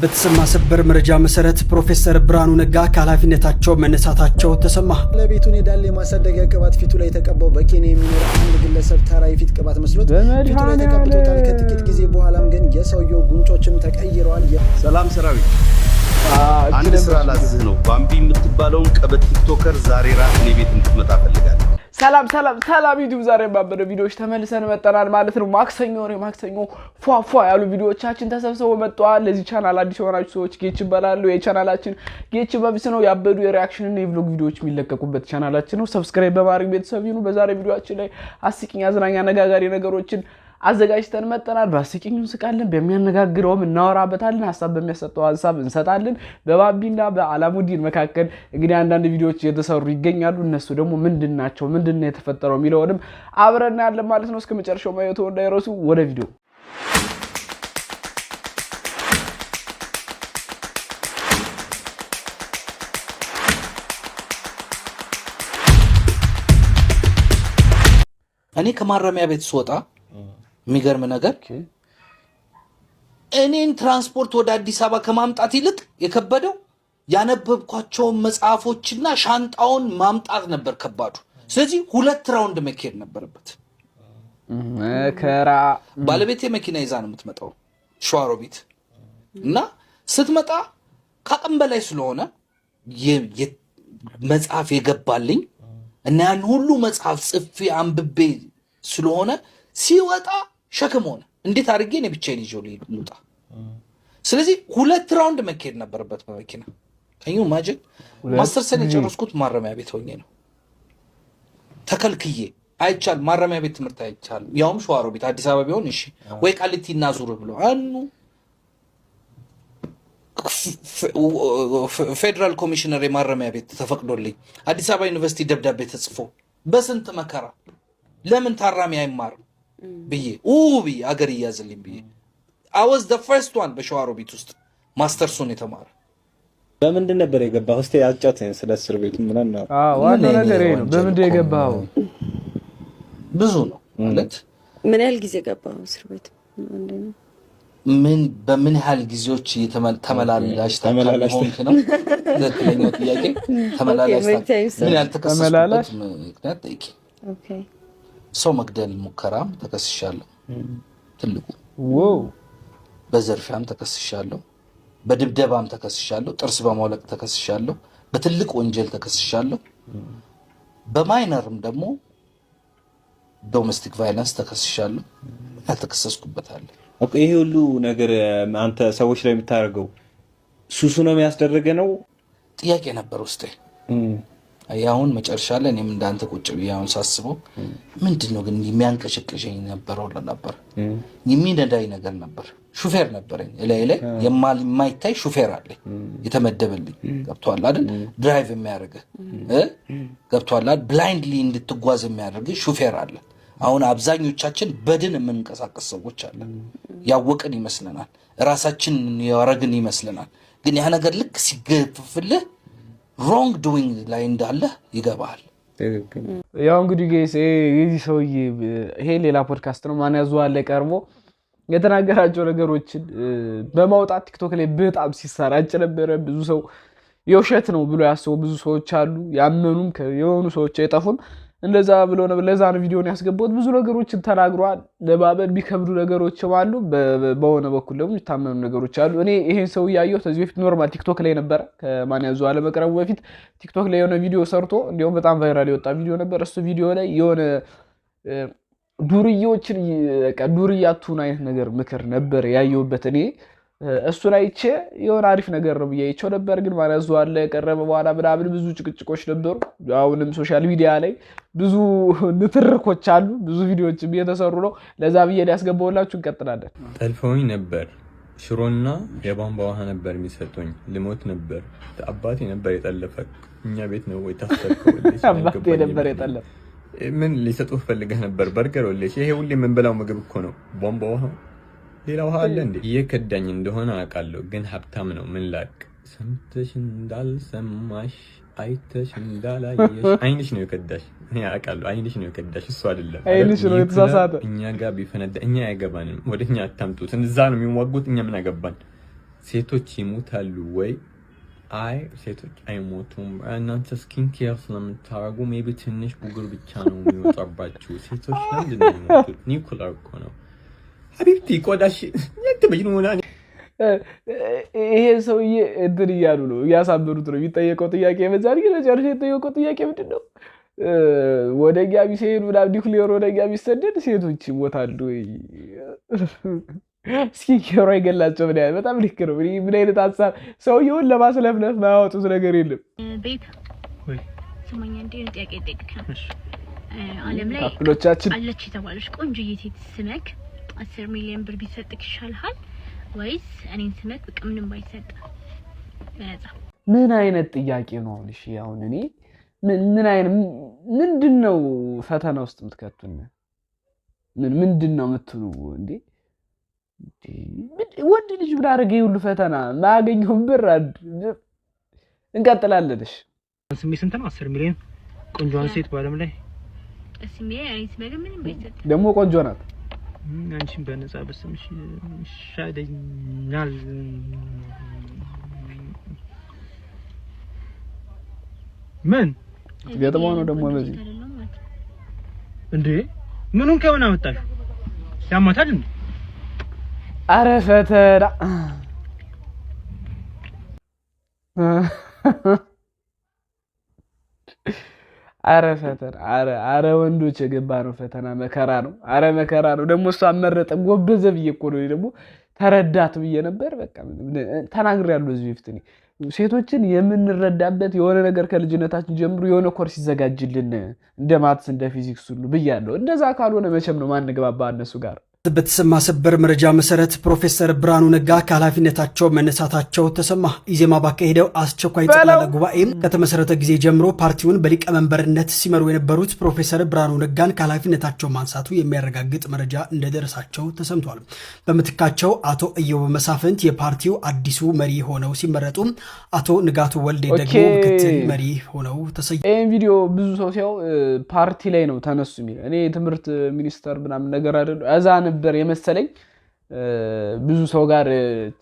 በተሰማ ሰበር መረጃ መሰረት ፕሮፌሰር ብርሃኑ ነጋ ከኃላፊነታቸው መነሳታቸው ተሰማ። ለቤቱን የዳሌ ማሳደጊያ ቅባት ፊቱ ላይ ተቀባው በኬንያ የሚኖር አንድ ግለሰብ ተራ የፊት ቅባት መስሎት ፊቱ ላይ ተቀብቶታል። ከጥቂት ጊዜ በኋላም ግን የሰውየው ጉንጮችም ተቀይረዋል። ሰላም ሰራዊት አንድ ስራ ላዝህ ነው። ባምቢ የምትባለውን ቀበት ቲክቶከር ዛሬ ራስ እኔ ቤት እንድትመጣ ፈልጋለሁ። ሰላም ዩቲዩብ ዛሬ ባበደ ቪዲዮዎች ተመልሰን መጣናል ማለት ነው። ማክሰኞ ፏፏ ያሉ ቪዲዮዎቻችን ተሰብስበው መጥተዋል። ለዚህ ቻናል አዲስ የሆናችሁ ሰዎች ጌች ይባላሉ። የቻናላችን ጌች በብስ ነው። ያበዱ የሪአክሽን እና የቭሎግ ቪዲዮዎች የሚለቀቁበት ቻናላችን ነው። ሰብስክራይብ በማድረግ ቤተሰብ ይሁኑ። በዛሬ ቪዲዮአችን ላይ አስቂኝ አዝናኝ አነጋጋሪ ነገሮችን አዘጋጅተን መጣናል። በአስቂኙ እንስቃለን፣ በሚያነጋግረውም እናወራበታለን፣ ሐሳብ በሚያሰጠው ሐሳብ እንሰጣለን። በባቢና በአላሙዲን መካከል እንግዲህ አንዳንድ ቪዲዮዎች እየተሰሩ ይገኛሉ። እነሱ ደግሞ ምንድናቸው ምንድነው የተፈጠረው የሚለውንም አብረን ያለን ማለት ነው። እስከ መጨረሻው ማየቱ እንዳይረሱ። ወደ ቪዲዮ እኔ ከማረሚያ ቤት ስወጣ የሚገርም ነገር እኔን ትራንስፖርት ወደ አዲስ አበባ ከማምጣት ይልቅ የከበደው ያነበብኳቸውን መጽሐፎችና ሻንጣውን ማምጣት ነበር ከባዱ። ስለዚህ 2 ራውንድ መኬድ ነበረበት። መከራ። ባለቤቴ መኪና ይዛ ነው የምትመጣው ሸዋሮቢት እና ስትመጣ ከአቅም በላይ ስለሆነ መጽሐፍ የገባልኝ እና ያን ሁሉ መጽሐፍ ጽፌ አንብቤ ስለሆነ ሲወጣ ሸክም ሆነ። እንዴት አድርጌ እኔ ብቻዬን ይዤው ልውጣ? ስለዚህ 2 ራውንድ መኬድ ነበረበት በመኪና። ከኙ ማጅን ማስተር ሰን የጨረስኩት ማረሚያ ቤት ሆኜ ነው። ተከልክዬ አይቻል ማረሚያ ቤት ትምህርት አይቻል። ያውም ሸዋሮቢት አዲስ አበባ ቢሆን እሺ ወይ ቃሊቲና ዙር ብሎ አኑ ፌደራል ኮሚሽነር የማረሚያ ቤት ተፈቅዶልኝ አዲስ አበባ ዩኒቨርሲቲ ደብዳቤ ተጽፎ በስንት መከራ ለምን ታራሚ አይማርም ብዬ አገር ይያዝልኝ ብዬ I was the first one በሸዋሮቢት ውስጥ ማስተርሱን የተማረ። በምንድን ነበር የገባው? እስቲ አጫውተኝ ስለ እስር ቤቱ ምናምን ነው። ዋናው ነገር ይሄ ነው። በምንድን የገባው? ብዙ ነው ማለት ምን ያህል ጊዜ ገባው እስር ቤት? በምን ያህል ጊዜዎች ተመላላሽ ሆንክ ነው ለተለኛው ጥያቄ። ተመላላሽ ምን ያህል ተከሰስኩበት ምክንያት ጠይቄ። ኦኬ ሰው መግደል ሙከራም ተከስሻለሁ። ትልቁ በዘርፊያም ተከስሻለሁ፣ በድብደባም ተከስሻለሁ፣ ጥርስ በማውለቅ ተከስሻለሁ፣ በትልቅ ወንጀል ተከስሻለሁ። በማይነርም ደግሞ ዶሜስቲክ ቫዮለንስ ተከስሻለሁ። ያልተከሰስኩበት አለ። ኦኬ ይሄ ሁሉ ነገር አንተ ሰዎች ላይ የምታደርገው ሱሱ ነው የሚያስደርገ ነው? ጥያቄ ነበር ውስጤ። ያውን መጨረሻ ላይ እኔም እንዳንተ ቁጭ ብዬ አሁን ሳስበው ምንድነው ግን የሚያንቀሽቅሽኝ ነበር የሚነዳኝ ነገር ነበር። ሹፌር ነበርኝ ላይ የማይታይ ሹፌር አለኝ የተመደበልኝ። ገብቷል አይደል? ድራይቭ የሚያደርግ ገብቷል አይደል? ብላይንድሊ እንድትጓዝ የሚያደርግ ሹፌር አለ። አሁን አብዛኞቻችን በድን የምንቀሳቀስ ሰዎች አለ። ያወቅን ይመስለናል፣ ራሳችን ያወረግን ይመስለናል። ግን ያ ነገር ልክ ሲገፍፍልህ ሮንግ ዱዊንግ ላይ እንዳለ ይገባል። ያው እንግዲህ ጋይስ የዚህ ሰውዬ ይሄ ሌላ ፖድካስት ነው። ማን ያዟል ላይ ቀርቦ የተናገራቸው ነገሮችን በማውጣት ቲክቶክ ላይ በጣም ሲሰራጭ ነበር። ብዙ ሰው የውሸት ነው ብሎ ያሰቡ ብዙ ሰዎች አሉ። ያመኑም የሆኑ ሰዎች አይጠፉም። እንደዛ ብሎ ነው ለዛ ነው ቪዲዮን ያስገባሁት። ብዙ ነገሮችን ተናግሯል። ለባበል ቢከብዱ ነገሮችም አሉ፣ በሆነ በኩል ደግሞ የታመኑ ነገሮች አሉ። እኔ ይሄን ሰው ያየሁት ከዚህ በፊት ኖርማል ቲክቶክ ላይ ነበር። ከማን ያዟል አለመቅረቡ በፊት ቲክቶክ ላይ የሆነ ቪዲዮ ሰርቶ እንዲያውም በጣም ቫይራል የወጣ ቪዲዮ ነበር። እሱ ቪዲዮ ላይ የሆነ ዱርዬዎችን ዱርያቱን አይነት ነገር ምክር ነበር ያየሁበት እኔ። እሱን አይቼ የሆነ አሪፍ ነገር ነው ብዬአይቼው ነበር። ግን ማን ያዟል የቀረበ በኋላ ምናምን ብዙ ጭቅጭቆች ነበሩ። አሁንም ሶሻል ሚዲያ ላይ ብዙ ንትርኮች አሉ፣ ብዙ ቪዲዮዎችም እየተሰሩ ነው። ለዛ ብዬ ያስገባውላችሁ እንቀጥላለን። ጠልፈውኝ ነበር። ሽሮና የቧንቧ ውሃ ነበር የሚሰጡኝ። ልሞት ነበር። አባቴ ነበር የጠለፈክ። እኛ ቤት ነው ወይ ታስተከውልሽ? አባቴ ነበር የጠለፈ። ምን ሊሰጡህ ፈልገህ ነበር? በርገር ወለሽ? ይሄ ሁሌ የምንበላው ምግብ እኮ ነው። ቧንቧ ውሃ ሌላ ውሃ አለ እንዴ? እየከዳኝ እንደሆነ አውቃለሁ፣ ግን ሀብታም ነው። ምን ላቅ? ሰምተሽ እንዳልሰማሽ አይተሽ እንዳላየሽ አይንሽ ነው የከዳሽ። እኔ አውቃለሁ አይንሽ ነው የከዳሽ፣ እሱ አይደለም። አይንሽ ነው የተሳሳተ። እኛ ጋር ቢፈነዳ እኛ አይገባንም። ወደኛ አታምጡት። እዛ ነው የሚዋጉት፣ እኛ ምን አገባን? ሴቶች ይሞታሉ ወይ? አይ ሴቶች አይሞቱም። እናንተ ስኪን ኬር ስለምታረጉ ሜቢ ትንሽ ቡግር ብቻ ነው የሚወጣባችሁ። ሴቶች ለምንድን ነው የሚሞቱት? ኒኩለር እኮ ነው ሀቢብቲ ቆዳሽ ያትበጅን ሆና ይሄ ሰውዬ እንትን እያሉ ነው እያሳበሩት ነው። የሚጠየቀው ጥያቄ በዛን ጊዜ ጨርሼ የጠየቀው ጥያቄ ምንድን ነው? ወደኛ ቢሄዱ ምናምን ኒውክሊየር ወደኛ ቢሰደድ ሴቶች ይሞታሉ ወይ? እስኪ ኬሮ አይገላቸው ምን ያህል በጣም ልክ ነው። ምን አይነት ሀሳብ ሰውየውን ለማስለፍለፍ ማያወጡት ነገር የለም። ቤት ስማኛ እንዴ ጥያቄ ጠይቅከሽ ዓለም ላይ አለች የተባለች ቆንጆዬ ሴት ስመክ 10 ሚሊዮን ብር ቢሰጥክ ይሻልሃል ወይስ እኔን ስመክ በቃ ምንም ባይሰጥ በነፃ? ምን አይነት ጥያቄ ነው? እሺ አሁን እኔ ምን አይነት ምንድነው ፈተና ውስጥ የምትከቱን? ምንድነው የምትሉ እንዴ? ወንድ ልጅ ምን አደረገ? ይሁሉ ፈተና ማገኘውን ብር እንቀጥላለን። እሺ ስሜ ስንት ነው? 10 ሚሊዮን ቆንጆዋን ሴት ባለም ላይ 10 ሚሊዮን እኔን ስመክ ምንም ባይሰጥ ደግሞ ቆንጆ ናት። አንቺን በነፃ በስምሽ ይሻለኛል። ምን ገጥሞ ነው ደግሞ በዚህ እንዴ? ምኑን ከምን አመጣሽ? ያማታል እንዴ? አረ ፈተና አረ ፈተና አረ ወንዶች የገባ ነው ፈተና። መከራ ነው። አረ መከራ ነው። ደግሞ እሷ አመረጠ ጎበዘ ብዬ እኮ ነው ደግሞ ተረዳት ብዬ ነበር። በቃ ተናግሬያለሁ እዚህ በፊት እኔ ሴቶችን የምንረዳበት የሆነ ነገር ከልጅነታችን ጀምሮ የሆነ ኮርስ ይዘጋጅልን እንደ ማትስ እንደ ፊዚክስ ሁሉ ብያለሁ። እንደዛ ካልሆነ መቼም ነው ማንግባባ እነሱ ጋር። በተሰማ ሰበር መረጃ መሰረት ፕሮፌሰር ብርሃኑ ነጋ ከኃላፊነታቸው መነሳታቸው ተሰማ። ኢዜማ ባካሄደው አስቸኳይ ጠቅላላ ጉባኤም ከተመሰረተ ጊዜ ጀምሮ ፓርቲውን በሊቀመንበርነት ሲመሩ የነበሩት ፕሮፌሰር ብርሃኑ ነጋን ከኃላፊነታቸው ማንሳቱ የሚያረጋግጥ መረጃ እንደደረሳቸው ተሰምቷል። በምትካቸው አቶ ኢዮብ መሳፍንት የፓርቲው አዲሱ መሪ ሆነው ሲመረጡ፣ አቶ ንጋቱ ወልዴ ደግሞ ምክትል መሪ ሆነው ተሰየሙ። ይህን ቪዲዮ ብዙ ሰው ሲያው ፓርቲ ላይ ነው ተነሱ የሚል እኔ የትምህርት ሚኒስተር ምናምን ነገር አይደለም አዛ ነበር የመሰለኝ። ብዙ ሰው ጋር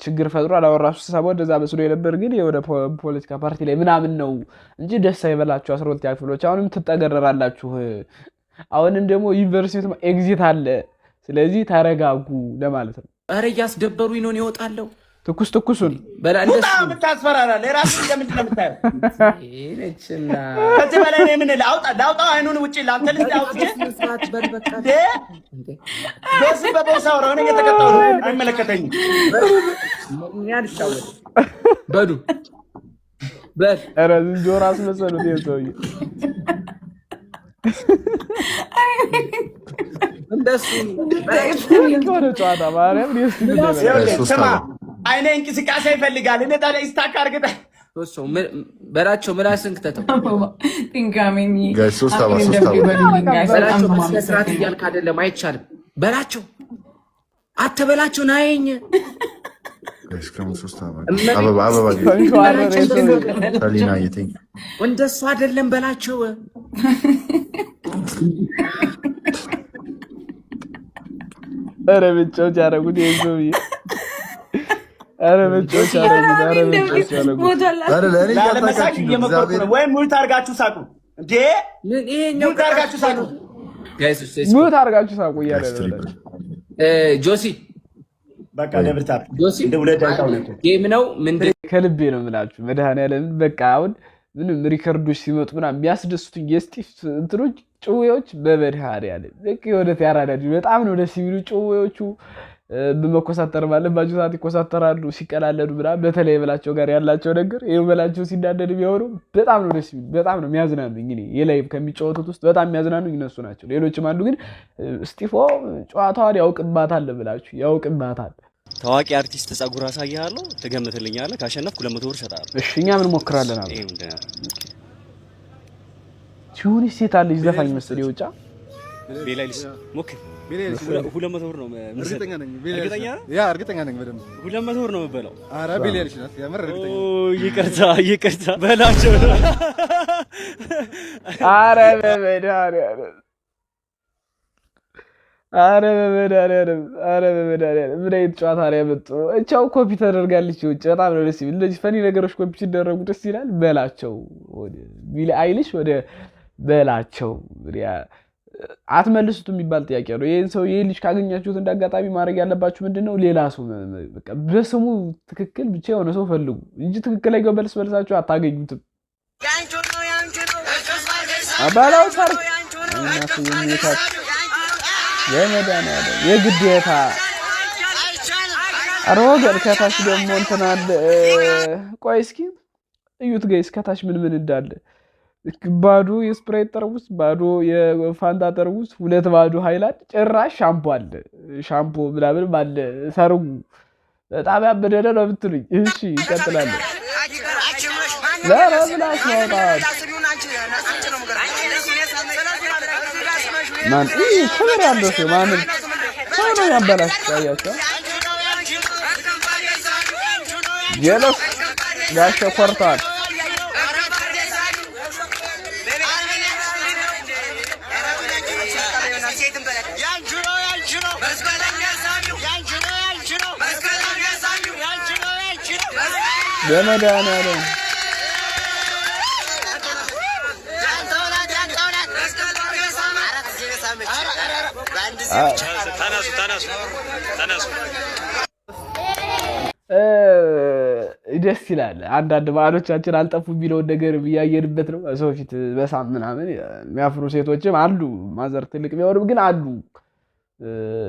ችግር ፈጥሯል። አወራሱ ተሳቦ እንደዛ መስሎ የነበር ግን ወደ ፖለቲካ ፓርቲ ላይ ምናምን ነው እንጂ ደስ አይበላችሁ 12 ክፍሎች አሁንም ትጠገረራላችሁ። አሁንም ደግሞ ዩኒቨርሲቲ ኤግዚት አለ። ስለዚህ ተረጋጉ ለማለት ነው። አረ ያስደበሩኝ ነው ይወጣለው ትኩሱን በላ እንደሱ ምታስፈራራ ለራስ እንደምንድነው የምታየው? እኔችና ከዚህ በላይ ነው ምን ላውጣው አይኑን ውጪ ላንተ ልታውጪ መስራት በልበቃ ደስ በቦሳው ነው እየተቀጣው ነው አይመለከተኝም። ያልሻው በዱ በል አረ ዝንጆራስ መሰሉት ይሰውይ እንደሱ ወደ ጨዋታ ማርያም ስማ አይኔ እንቅስቃሴ ይፈልጋል። እኔ ታዲያ ስታክ አርግተ በላቸው ምላስን ከተተው መስራት እያልክ አይደለም አይቻልም። በላቸው አትበላቸው ናየኝ እንደሱ አይደለም በላቸው። ኧረ ብቻው ያረጉት የዘውዬ አረ ብቻው ያረጉት ወይ ሙት አርጋችሁ ሳቁ እንዴ? ይሄኛው አርጋችሁ ሳቁ ጋይስ ሙት አርጋችሁ ሳቁ እያለ ጆሲ በቃ ደብርታር ጆሲ እንደ ሁለታው ነው ጌም ነው ምንድን ከልቤ ነው የምላችሁ። መድኃኒዓለም በቃ አሁን ምንም ሪከርዶች ሲመጡ ምናምን የሚያስደስቱኝ የስቲፍ እንትኖች ጭዌዎች በመድኃኒዓለም በቃ ወደ ያራዳጅ በጣም ነው ደስ የሚሉ ጭዌዎቹ። በመኮሳተር ባለባቸው ሰዓት ይኮሳተራሉ ሲቀላለዱ ምናምን። በተለይ በላቸው ጋር ያላቸው ነገር ይሄው በላቸው ሲዳደድ ቢሆኑ በጣም ነው ደስ የሚሉ በጣም ነው የሚያዝናኑኝ። እኔ የላይቭ ከሚጫወቱት ውስጥ በጣም የሚያዝናኑኝ እነሱ ናቸው። ሌሎችም አሉ ግን ስቲፎ ጨዋታውን ያውቅባታል ብላችሁ ያውቅባታል። ታዋቂ አርቲስት ጸጉር አሳያለሁ ትገምትልኛለህ? ካሸነፍኩ 200 ብር እሰጥሃለሁ። እሺ እኛ ምን ሞክራለን አለ ሲሆን ይሴታል ዘፋኝ መሰል ይወጫ ቤላይልስ ሞክር 200 ብር ነው እርግጠኛ ነኝ። እርግጠኛ ነኝ በደንብ 200 ብር ነው የምበላው። ኧረ ቤላይልስ ናት ያመረ እርግጠኛ። ይቅርታ በላቸው። ኧረ በመድኃኒዓለም አረ በመድኃኒዓለም ምን አይነት ጨዋታ ነው ያመጣው? እቻው ኮፒ ተደርጋለች ውጭ በጣም ነው ደስ ይላል። እንደዚህ ፈኒ ነገሮች ኮፒ ሲደረጉ ደስ ይላል። በላቸው ወደ ቢሊ አይልሽ ወደ በላቸው አትመልሱት የሚባል ጥያቄ ነው። ይሄን ሰው ይሄ ልጅ ካገኛችሁት እንዳጋጣሚ ማድረግ ያለባችሁ ምንድነው ሌላ ሰው በቃ በስሙ ትክክል ብቻ የሆነ ሰው ፈልጉ እንጂ ትክክለኛ መልስ መልሳችሁ አታገኙትም። አባላው ታርክ እናት የሚታች የመዳን ያለ የግዴታ አሮገር ከታች ደግሞ እንትን አለ። ቆይ እስኪ እዩት ጋይስ ከታች ምን እንዳለ ባዶ የስፕራይት ጠርሙስ፣ ባዶ የፋንታ ጠርሙስ፣ 2 ባዶ ሃይላንድ፣ ጭራሽ ሻምፖ አለ። ሻምፖ ምናምን አለ። ሰርጉ በጣም ያበደደ ነው ብትሉኝ እሺ ይቀጥላል። ለራስላስ ማውጣት ማን ከበር ያለው ሰው ማንም ሰው ነው ያበላሽ ታያቸው ጀለስ ጋሻ ኮርታል በመድኃኒዓለም ደስ ይላል። አንዳንድ ባህሎቻችን አልጠፉ የሚለውን ነገር እያየንበት ነው። ሰው ፊት በሳም ምናምን የሚያፍሩ ሴቶችም አሉ። ማዘር ትልቅ ቢሆንም ግን አሉ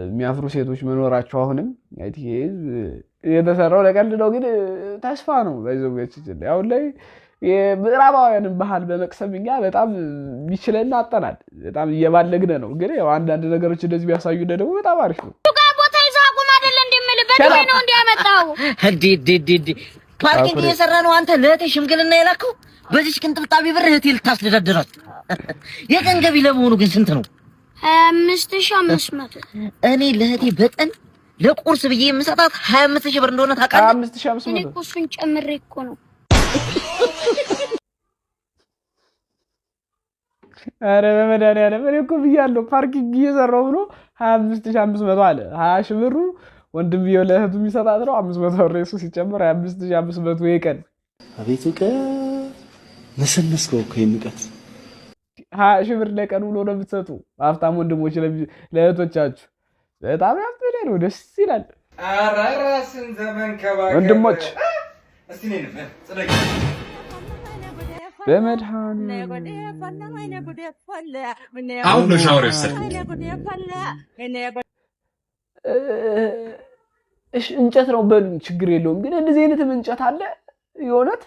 የሚያፍሩ ሴቶች መኖራቸው አሁንም የተሰራው ለቀልድ ነው፣ ግን ተስፋ ነው። አሁን ላይ የምዕራባውያንን ባህል በመቅሰም እኛ በጣም የሚችለን አጠናል። በጣም እየባለግነ ነው። ግን ያው አንዳንድ ነገሮች እንደዚህ ቢያሳዩ ደግሞ በጣም አሪፍ ነው። ቦታ ይዛቁም አይደል እንደምልበት ወይ ነው እንዲያመጣው እንዴ ፓርኪንግ እየሰራ ነው። አንተ ለእህቴ ሽምግልና የላከው በዚህ ቅንጥብጣቢ ብር እህቴ ልታስደዳደራት። የቀን ገቢ ለመሆኑ ግን ስንት ነው? 25500 እኔ ለእህቴ በቀን ለቁርስ ብዬ የምሰጣት 25000 ብር እንደሆነ ታውቃለህ? 25500 እኔ እኮ እሱን ጨምሬ እኮ ነው። አረ በመድኃኒዓለም እኔ እኮ ብያለሁ ፓርኪንግ እየሰራው ብሎ 25500 አለ። 20000 ብሩ ወንድምየው ለእህቱ የሚሰጣት ነው። 500 ብር እሱ ሲጨምር 25500 የቀን አቤቱ ቀን ነሰነስከው እኮ የሚቀጥ 20000 ብር ለቀን ውሎ ነው የምትሰጡ ሀብታም ወንድሞች ለእህቶቻችሁ። በጣም ያስፈልጋል ነው፣ ደስ ይላል። አረ ራስን ዘመን ከባከ ወንድሞች እስቲ ነኝ ጽደቅ በመድኃኒዓለም አሁን ነው ሻወር የወሰድኩት። እሺ እንጨት ነው በሉኝ ችግር የለውም። ግን እንደዚህ አይነትም እንጨት አለ የሆነት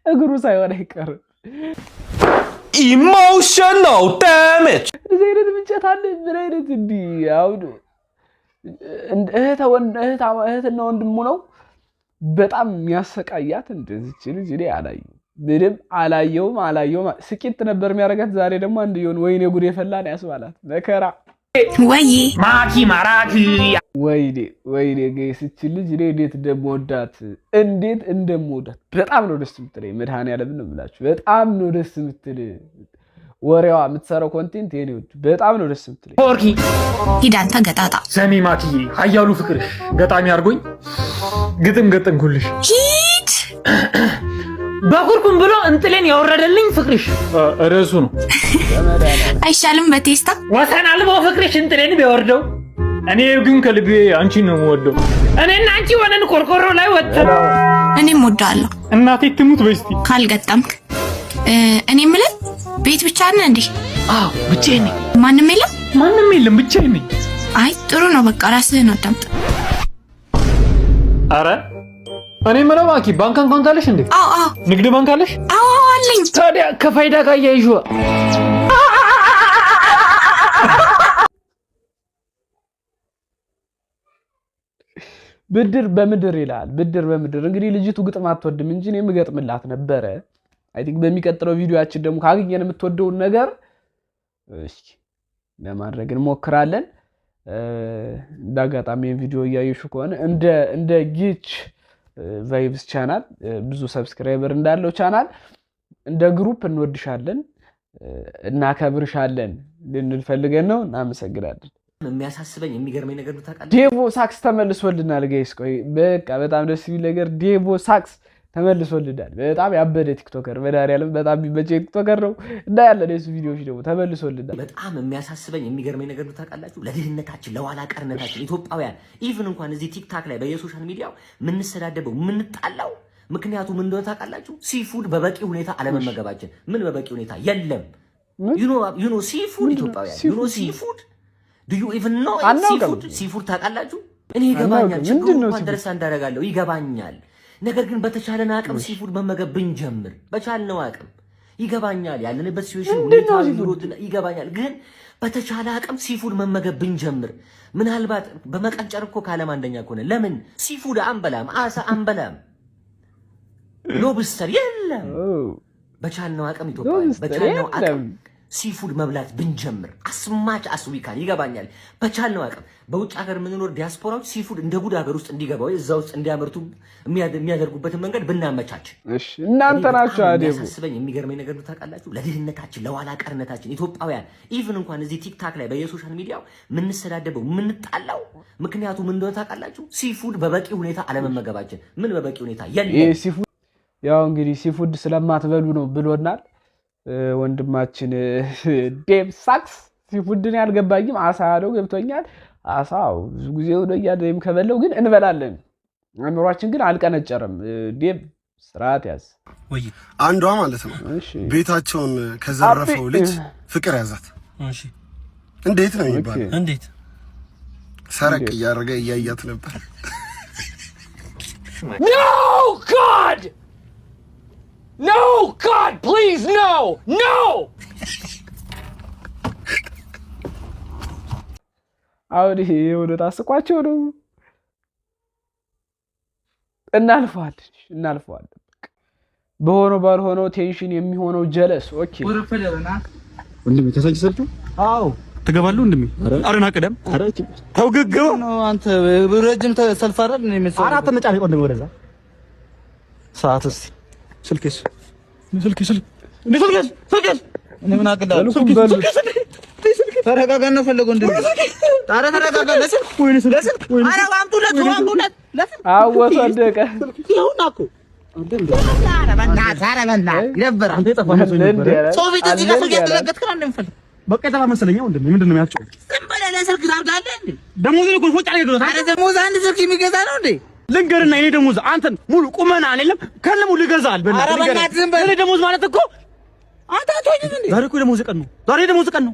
እግሩ ሳይሆን አይቀርም። ኢሞሽናል ዳሜጅ እንደዚህ አይነትም እንጨት አለ። ምን አይነት እንዲህ አሁን እህትና ወንድሙ ነው በጣም የሚያሰቃያት እንደዚህ ልጅ እኔ ምንም አላየውም። ስቂት ነበር የሚያረጋት። ዛሬ ደግሞ አንድ ይሁን ወይኔ ጉድ የፈላን ያስባላት መከራ ወይ ማኪ ማራኪ ወይኔ ገይስ እቺ ልጅ እኔ እንዴት እንደምወዳት በጣም ነው ደስ የምትለኝ። መድኃኒዓለም ነው የምላችሁ በጣም ነው ደስ የምትል ወሬዋ የምትሰራው ኮንቴንት የኔ ወድ በጣም ነው ደስ የምትለኝ። ፖርኪ ሂዳንተ ገጣጣ ሰሚ ማኪዬ ሀያሉ ፍቅርሽ ገጣሚ አድርጎኝ ግጥም ገጠምኩልሽ። ሂድ በኩርኩም ብሎ እንጥሌን ያወረደልኝ ፍቅርሽ ርዕሱ ነው። አይሻልም በቴስታ ወሰን አልቦ ፍቅርሽ እንጥሌን ቢወርደው እኔ ግን ከልቤ አንቺን ነው የምወደው። እኔና አንቺ ሆነን ኮርኮሮ ላይ ወጥተን እኔም ወዳለሁ። እናቴ ትሙት በስቲ ካልገጠምክ እኔ የምልህ ቤት ብቻ ነህ እንዴ? አዎ ብቻዬን ነኝ። ማንም የለም? ብቻዬን ነኝ። አይ ጥሩ ነው በቃ ራስህን አዳምጥ። አረ እኔ የምለው ማኪ ባንክ አካውንት አለሽ እንዴ? አዎ ንግድ ባንክ አለሽ? አዎ አለኝ። ታዲያ ከፋይዳ ጋር ያይዥዋ ብድር በምድር ይላል። ብድር በምድር እንግዲህ ልጅቱ ግጥም አትወድም እንጂ እኔም እገጥምላት ነበረ። አይ ቲንክ በሚቀጥለው ቪዲዮአችን ደግሞ ካገኘን የምትወደውን ነገር እስኪ ለማድረግ እንሞክራለን። እንዳጋጣሚ ቪዲዮ እያየሽ ከሆነ እንደ ጊች ቫይብስ ቻናል ብዙ ሰብስክራይበር እንዳለው ቻናል እንደ ግሩፕ እንወድሻለን። እናከብርሻለን ልንል ፈልገን ነው። እናመሰግናለን። የሚያሳስበኝ የሚገርመኝ ነገር ነው ታውቃለህ? ዴቮ ሳክስ ተመልሶልናል ጋይስ። ቆይ በቃ በጣም ደስ የሚል ነገር ዴቮ ሳክስ ተመልሶልናል። በጣም ያበደ ቲክቶከር መድኃኒዓለም በጣም የሚመቸኝ ቲክቶከር ነው እና ያለን የሱ ቪዲዮዎች ደግሞ ተመልሶልናል። በጣም የሚያሳስበኝ የሚገርመኝ ነገር ነው ታውቃላችሁ? ለድህነታችን ለኋላ ቀርነታችን ኢትዮጵያውያን ኢቭን እንኳን እዚህ ቲክታክ ላይ በየሶሻል ሚዲያው የምንሰዳደበው የምንጣላው ምክንያቱ ምን እንደሆነ ታውቃላችሁ? ሲፉድ በበቂ ሁኔታ አለመመገባችን። ምን በበቂ ሁኔታ የለም። ዩ ኖ ሲፉድ ኢትዮጵያውያን ዩ ኖ ሲፉድ ዱ ዩ ኢቭን ኖ ሲፉድ ታውቃላችሁ? እኔ ይገባኛል፣ ችግሩ እንኳን ደርሳ እንዳደረጋለሁ ይገባኛል። ነገር ግን በተቻለን አቅም ሲፉድ መመገብ ብንጀምር በቻልነው አቅም ይገባኛል። ያለንበት ሲቹዌሽን ሁኔታ ይገባኛል። ግን በተቻለ አቅም ሲፉድ መመገብ ብንጀምር ምናልባት በመቀንጨር እኮ ከዓለም አንደኛ ከሆነ ለምን ሲፉድ አንበላም? አሳ አንበላም? ሎብስተር የለም። በቻልነው አቅም ኢትዮጵያ በቻልነው አቅም ሲፉድ መብላት ብንጀምር አስማች አስዊካን ይገባኛል። በቻልነው አቅም በውጭ ሀገር የምንኖር ዲያስፖራዎች ሲፉድ እንደ ጉድ ሀገር ውስጥ እንዲገባ ወይ እዛ ውስጥ እንዲያመርቱ የሚያደርጉበትን መንገድ ብናመቻች። እሺ እናንተ ናችሁ አዴቡ ያሳስበኝ የሚገርመኝ ነገር ነው ታውቃላችሁ? ለድህነታችን ለኋላ ቀርነታችን ኢትዮጵያውያን ኢቭን እንኳን እዚህ ቲክታክ ላይ በየሶሻል ሚዲያው የምንሰዳደበው የምንጣላው ምክንያቱ ምን እንደሆነ ታውቃላችሁ? ሲፉድ በበቂ ሁኔታ አለመመገባችን። ምን በበቂ ሁኔታ የለም። ሲፉድ ያው እንግዲህ ሲፉድ ስለማትበሉ ነው ብሎናል ወንድማችን ዴቭ ሳክስ። ሲፉድን ያልገባኝም አሳ ያለው ገብቶኛል። አሳው ብዙ ጊዜ ወደ ያደም ከበለው ግን እንበላለን። አእምሯችን ግን አልቀነጨረም። ዴቭ ስርዓት ያዝ ወይ አንዷ ማለት ነው ቤታቸውን ከዘረፈው ልጅ ፍቅር ያዛት። እሺ እንዴት ነው የሚባለው? እንዴት ሰረቅ እያደረገ እያያት ነበር። No God! No God, please no. No! አውዲ ወደ ታስቋቸው ነው። እናልፈዋለን። በሆነው ባልሆነው ቴንሽን የሚሆነው ጀለስ። ኦኬ ወንድሜ ተሰልሰልቱ? አዎ ትገባለህ ወንድሜ። አረና ቀደም ተው ግግባ ነው አንተ ረጅም ሰልፍ አይደል? እኔ ምን አራት ተነጫለህ ወንድሜ። ወደዛ ሰዓት እስቲ ስልክሽ እኔ ምን አቅላለሁ? ተረጋጋ ነው ፈለገው እንዴ? ታረ ተረጋጋ። ለስልክ አረ ዋምጡለት አወሰ ወደቀ ይሁን እኮ ይደብራል። አንተ ጠፋ ሶቪት እዚህ ጋር ስልክ ያደረገትክ ነው እንደምፈልግ በቃ ጠፋ መሰለኝ። ወንድሜ ምንድነው የሚያስጨው? ዝም ብለህ ለስልክ ታርጋለህ እንዴ? ደሞዝ እኮ ፎጫ ላይ ገዛው። አረ ደሞዝ አንድ ስልክ የሚገዛ ነው እንዴ? ልንገርና እኔ ደሞዝ አንተን ሙሉ ቁመና አይደለም ከነሙ ልገዛል። እኔ ደሞዝ ማለት እኮ አንተ አትወኝም እንዴ? ዛሬ እኮ ደሞዝ ቀን ነው። ዛሬ ደሞዝ ቀን ነው።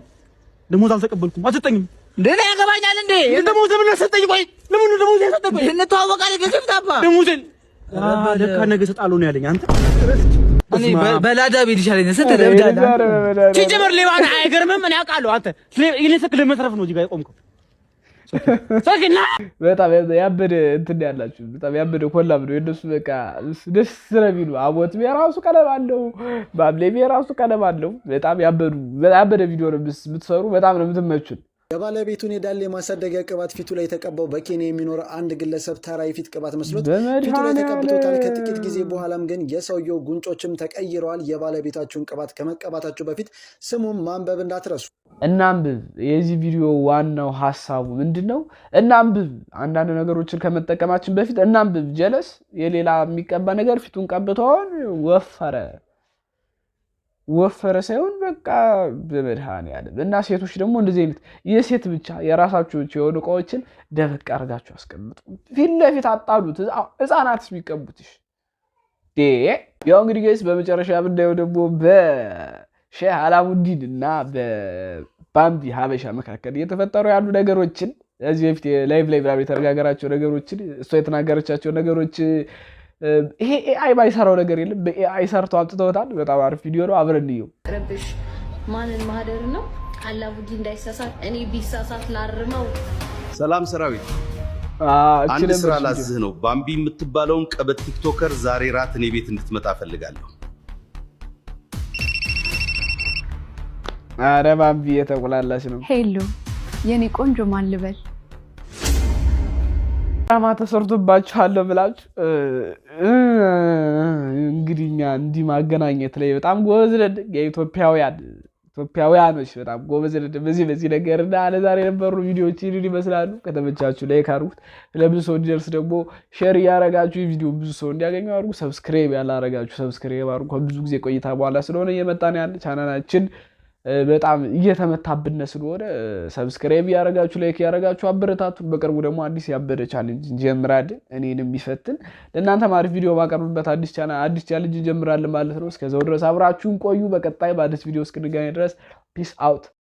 ደሞዝ አልተቀበልኩም። አትሰጠኝም እንዴ? እኔ ያገባኛል እንዴ? ደሞዝ ምን ሰጠኝ? ቆይ ለምን ደሞዝ ያሰጠኝ? እንተዋወቃለን። ከፍታባ ደሞዝን ለካ ነገ እሰጣለሁ ነው ያለኝ። አንተ እኔ በላዳ ቤት ይሻለኝ ስንት ደብዳቤ ሲጀመር ሌባ አይገርምም? እኔ አውቃለሁ። አንተ እኔ ስልክ ለመስረፍ ነው እዚህ ጋር የቆምከው። ሰግና በጣም ያበደ እንትን ያላችሁ በጣም ያበደ ኮላብ ነው የነሱ። በቃ ደስ ስለሚሉ አቦት የራሱ ቀለም አለው፣ ባብሌም የራሱ ቀለም አለው። በጣም ያበደ ቪዲዮ ነው የምትሰሩ። በጣም ነው የምትመቹን። የባለቤቱን የዳሌ ማሳደጊያ ቅባት ፊቱ ላይ የተቀባው በኬንያ የሚኖር አንድ ግለሰብ ተራ የፊት ቅባት መስሎት ፊቱ ላይ ተቀብቶታል። ከጥቂት ጊዜ በኋላም ግን የሰውየው ጉንጮችም ተቀይረዋል። የባለቤታችሁን ቅባት ከመቀባታችሁ በፊት ስሙን ማንበብ እንዳትረሱ። እናንብብ። የዚህ ቪዲዮ ዋናው ሀሳቡ ምንድነው? እናንብብ። አንዳንድ ነገሮችን ከመጠቀማችን በፊት እናንብብ። ጀለስ የሌላ የሚቀባ ነገር ፊቱን ቀብተውን ወፈረ ሳይሆን በቃ በመድኃኒዓለም። እና ሴቶች ደግሞ እንደዚህ አይነት የሴት ብቻ የራሳችሁ የሆኑ እቃዎችን ደበቅ አድርጋችሁ አስቀምጡ። ፊት ለፊት አጣሉት። ህፃናትስ የሚቀቡትሽ ያው እንግዲህ ጋይስ በመጨረሻ ብናየው ደግሞ በሼህ አላሙዲን እና በባምቢ ሀበሻ መካከል እየተፈጠሩ ያሉ ነገሮችን እዚህ በፊት ላይቭ ላይ ብላ የተነጋገራቸው ነገሮችን እሷ የተናገረቻቸው ነገሮች ይሄ ኤአይ ባይሰራው ነገር የለም። በኤአይ ሰርተው አምጥተውታል። በጣም አሪፍ ቪዲዮ ነው። አብረን እንየው። ረብሽ ማንን ማህደር ነው? አላሙዲን እንዳይሳሳት እኔ ቢሳሳት ላርመው። ሰላም ሰራዊት፣ አንድ ስራ ላዝህ ነው። ባምቢ የምትባለውን ቀበት ቲክቶከር ዛሬ ራት እኔ ቤት እንድትመጣ ፈልጋለሁ። አረ ባምቢ የተቆላላች ነው። ሄሎ የኔ ቆንጆ ማን ልበል? ድራማ ተሰርቶባችኋል ብላችሁ እንግዲህ እኛ እንዲህ ማገናኘት ላይ በጣም ጎበዝ ነን የኢትዮጵያውያን። ኢትዮጵያውያኖች በጣም ጎበዝ በዚህ ነገር እና ለዛሬ የነበሩ ቪዲዮዎች ይህን ይመስላሉ። ከተመቻችሁ ላይክ አድርጉት። ለብዙ ሰው እንዲደርስ ደግሞ ሼር እያደረጋችሁ ቪዲዮ ብዙ ሰው እንዲያገኙ አድርጉ። ሰብስክራይብ ያላረጋችሁ ሰብስክራይብ አድርጉ። ከብዙ ጊዜ ቆይታ በኋላ ስለሆነ እየመጣን ያለ ቻናላችን በጣም እየተመታብነ ስለሆነ ሰብስክራይብ ያደረጋችሁ ላይክ ያደረጋችሁ አበረታቱን። በቅርቡ ደግሞ አዲስ ያበደ ቻሌንጅ እንጀምራለን። እኔንም ቢፈትን ለእናንተ አሪፍ ቪዲዮ ማቀርብበት አዲስ ቻሌንጅ እንጀምራለን ማለት ነው። እስከዛው ድረስ አብራችሁን ቆዩ። በቀጣይ በአዲስ ቪዲዮ እስክንገናኝ ድረስ ፒስ አውት።